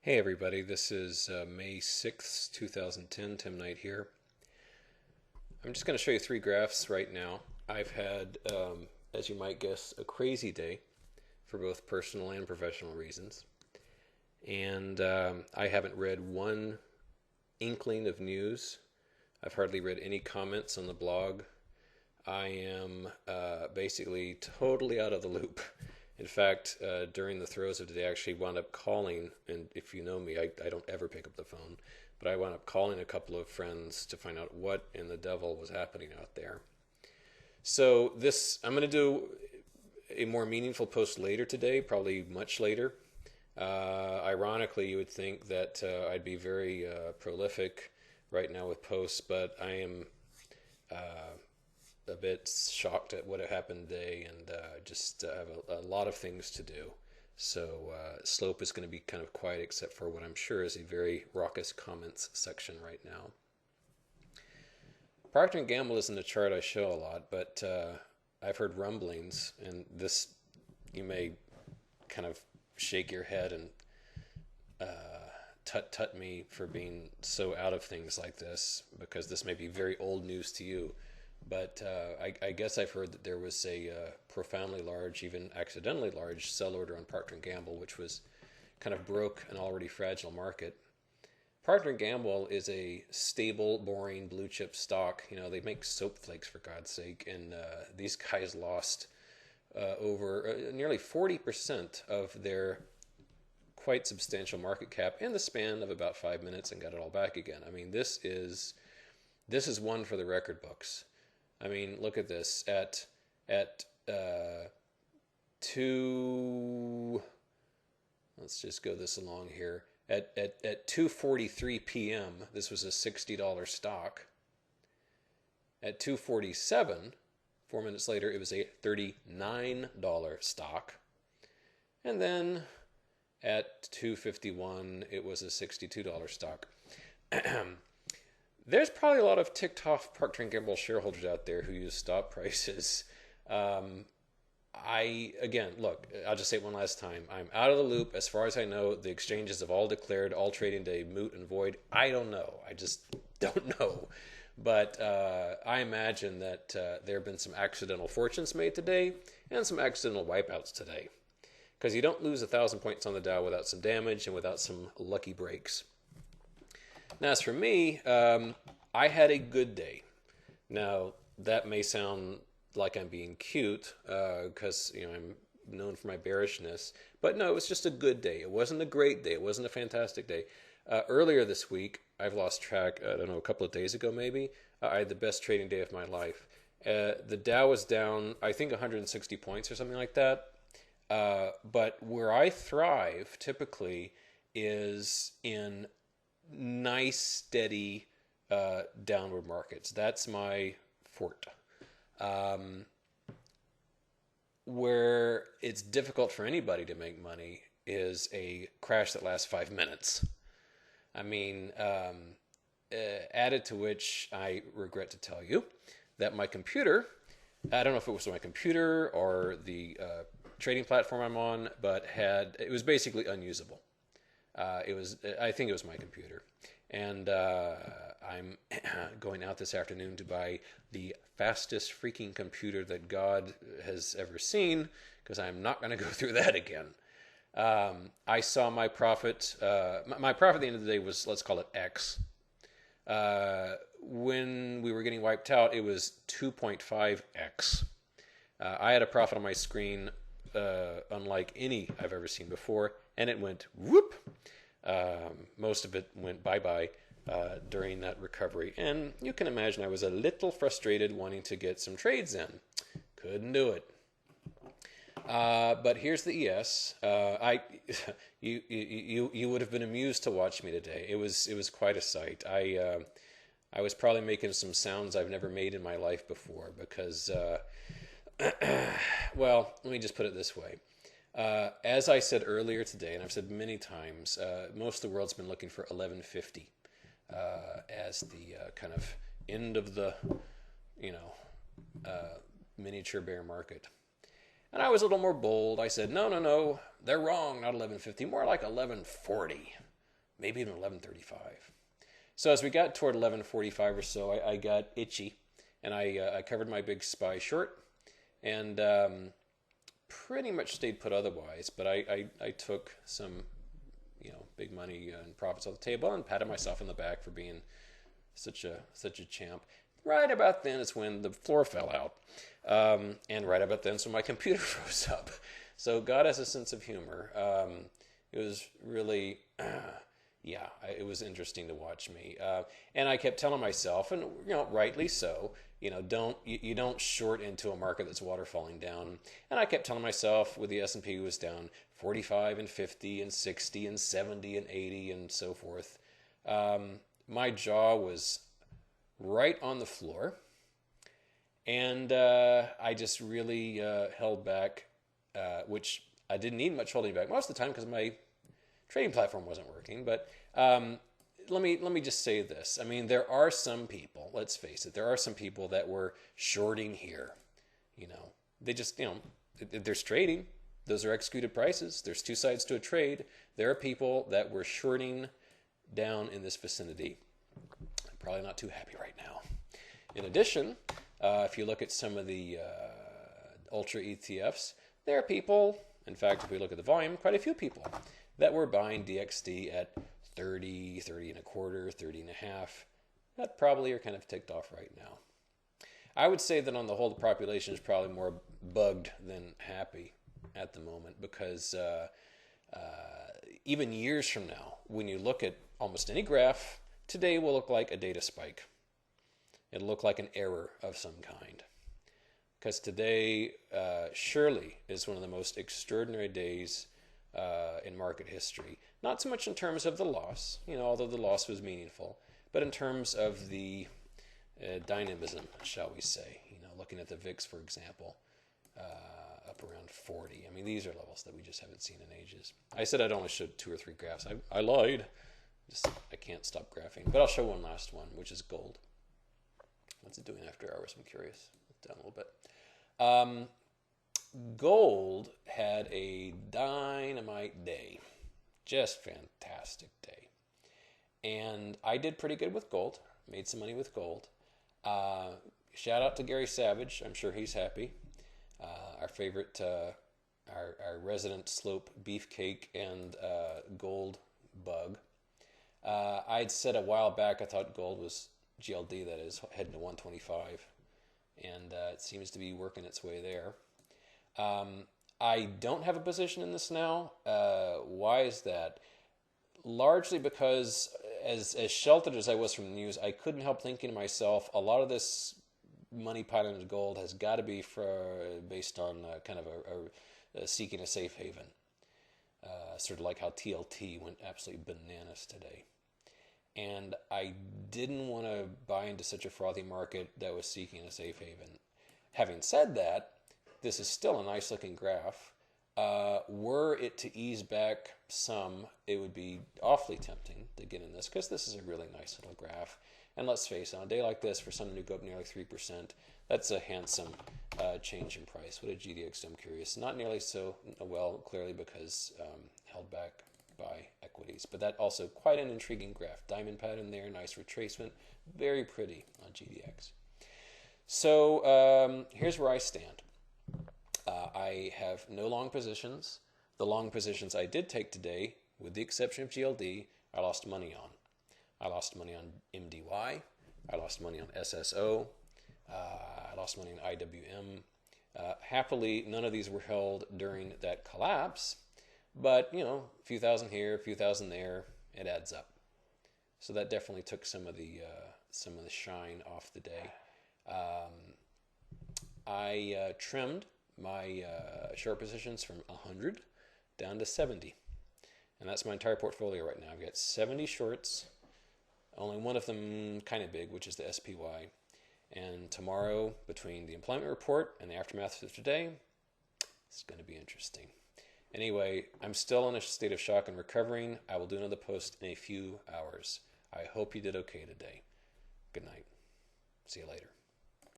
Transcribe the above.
Hey everybody, this is May 6th, 2010, Tim Knight here. I'm just going to show you three graphs right now. I've had, as you might guess, a crazy day for both personal and professional reasons. And I haven't read one inkling of news. I've hardly read any comments on the blog. I am basically totally out of the loop. In fact, during the throes of today, I actually wound up calling, and if you know me, I don't ever pick up the phone, but I wound up calling a couple of friends to find out what in the devil was happening out there. So I'm going to do a more meaningful post later today, probably much later. Ironically, you would think that I'd be very prolific right now with posts, but I am a bit shocked at what happened today and just have a lot of things to do. So Slope is going to be kind of quiet except for what I'm sure is a very raucous comments section right now. Procter & Gamble isn't a chart I show a lot, but I've heard rumblings, and this, you may kind of shake your head and tut me for being so out of things like this, because this may be very old news to you. But I guess I've heard that there was a profoundly large, even accidentally large, sell order on Procter & Gamble, which was kind of broke an already fragile market. Procter & Gamble is a stable, boring, blue chip stock. You know, they make soap flakes, for God's sake, and these guys lost over nearly 40% of their quite substantial market cap in the span of about 5 minutes and got it all back again. I mean, this is one for the record books. I mean, look at this. At two, let's just go this along here. At 2:43 p.m., this was a $60 stock. At 2:47, 4 minutes later, it was a $39 stock. And then at 2:51, it was a $62 stock. There's probably a lot of ticked off Procter & Gamble shareholders out there who use stop prices. Look, I'll just say it one last time. I'm out of the loop. As far as I know, the exchanges have all declared all trading day moot and void. I don't know. I just don't know. But I imagine that there have been some accidental fortunes made today and some accidental wipeouts today. Because you don't lose 1,000 points on the Dow without some damage and without some lucky breaks. Now, as for me, I had a good day. Now, that may sound like I'm being cute because I'm known for my bearishness, but no, it was just a good day. It wasn't a great day. It wasn't a fantastic day. Earlier this week, I've lost track. I don't know, a couple of days ago maybe, I had the best trading day of my life. The Dow was down, I think, 160 points or something like that. But where I thrive typically is in nice, steady downward markets. That's my forte. Where it's difficult for anybody to make money is a crash that lasts 5 minutes. I mean, added to which I regret to tell you that my computer, I don't know if it was my computer or the trading platform I'm on, but it was basically unusable. I think it was my computer. And I'm going out this afternoon to buy the fastest freaking computer that God has ever seen, because I'm not going to go through that again. I saw my profit. My profit at the end of the day was, let's call it X. When we were getting wiped out, it was 2.5X. I had a profit on my screen unlike any I've ever seen before, and it went whoop. Most of it went bye-bye during that recovery. And you can imagine I was a little frustrated wanting to get some trades in. Couldn't do it. But here's the ES. You would have been amused to watch me today. It was quite a sight. I was probably making some sounds I've never made in my life before because, well, let me just put it this way. As I said earlier today, and I've said many times, most of the world's been looking for 1150 as the kind of end of the, miniature bear market. And I was a little more bold. I said, no, they're wrong, not 1150, more like 1140. maybe even 11:35. So as we got toward 11:45 or so, I got itchy, and I covered my big SPY short, and pretty much stayed put otherwise. But I took some, big money and profits off the table and patted myself on the back for being such a champ. Right about then is when the floor fell out, and right about then is when my computer froze up. So God has a sense of humor. It was really, yeah, it was interesting to watch me. And I kept telling myself, and rightly so, you don't short into a market that's waterfalling down. And I kept telling myself, with the S&P was down 45 and 50 and 60 and 70 and 80 and so forth, my jaw was right on the floor, and I just really held back, which I didn't need much holding back most of the time because my trading platform wasn't working. But let me just say this. I mean, there are some people, let's face it, there are some people that were shorting here. They just, there's trading. Those are executed prices. There's two sides to a trade. There are people that were shorting down in this vicinity. I'm probably not too happy right now. In addition, if you look at some of the ultra ETFs, there are people, in fact, if we look at the volume, quite a few people that were buying DXD at 30, 30 and a quarter, 30 and a half, that probably are kind of ticked off right now. I would say that on the whole, the population is probably more bugged than happy at the moment, because even years from now, when you look at almost any graph, today will look like a data spike. It'll look like an error of some kind. Because today surely is one of the most extraordinary days in market history. Not so much in terms of the loss, although the loss was meaningful, but in terms of the dynamism, shall we say. Looking at the VIX, for example, up around 40. I mean, these are levels that we just haven't seen in ages. I said I'd only show 2 or 3 graphs. I lied. I can't stop graphing. But I'll show one last one, which is gold. What's it doing after hours? I'm curious. Down a little bit. Gold had a dynamite day. Just fantastic day. And I did pretty good with gold. Made some money with gold. Shout out to Gary Savage. I'm sure he's happy. Our favorite, our resident slope beefcake and gold bug. I'd said a while back I thought gold was GLD, that is, heading to 125. And it seems to be working its way there. I don't have a position in this now. Why is that? Largely because, as sheltered as I was from the news, I couldn't help thinking to myself, a lot of this money piling into gold has got to be based on kind of a seeking a safe haven. Sort of like how TLT went absolutely bananas today. And I didn't want to buy into such a frothy market that was seeking a safe haven. Having said that, this is still a nice looking graph. Were it to ease back some, it would be awfully tempting to get in this, because this is a really nice little graph. And let's face it, on a day like this, for something to go up nearly 3%, that's a handsome change in price. What did GDX do? I'm curious. Not nearly so well, clearly because held back by equities. But that also quite an intriguing graph. Diamond pattern there, nice retracement. Very pretty on GDX. So here's where I stand. I have no long positions. The long positions I did take today, with the exception of GLD, I lost money on. I lost money on MDY. I lost money on SSO. I lost money on IWM. Happily, none of these were held during that collapse. But, a few thousand here, a few thousand there, it adds up. So that definitely took some of the shine off the day. I trimmed my short positions from 100 down to 70. And that's my entire portfolio right now. I've got 70 shorts, only one of them kind of big, which is the SPY. And tomorrow, between the employment report and the aftermath of today, it's going to be interesting. Anyway, I'm still in a state of shock and recovering. I will do another post in a few hours. I hope you did okay today. Good night. See you later.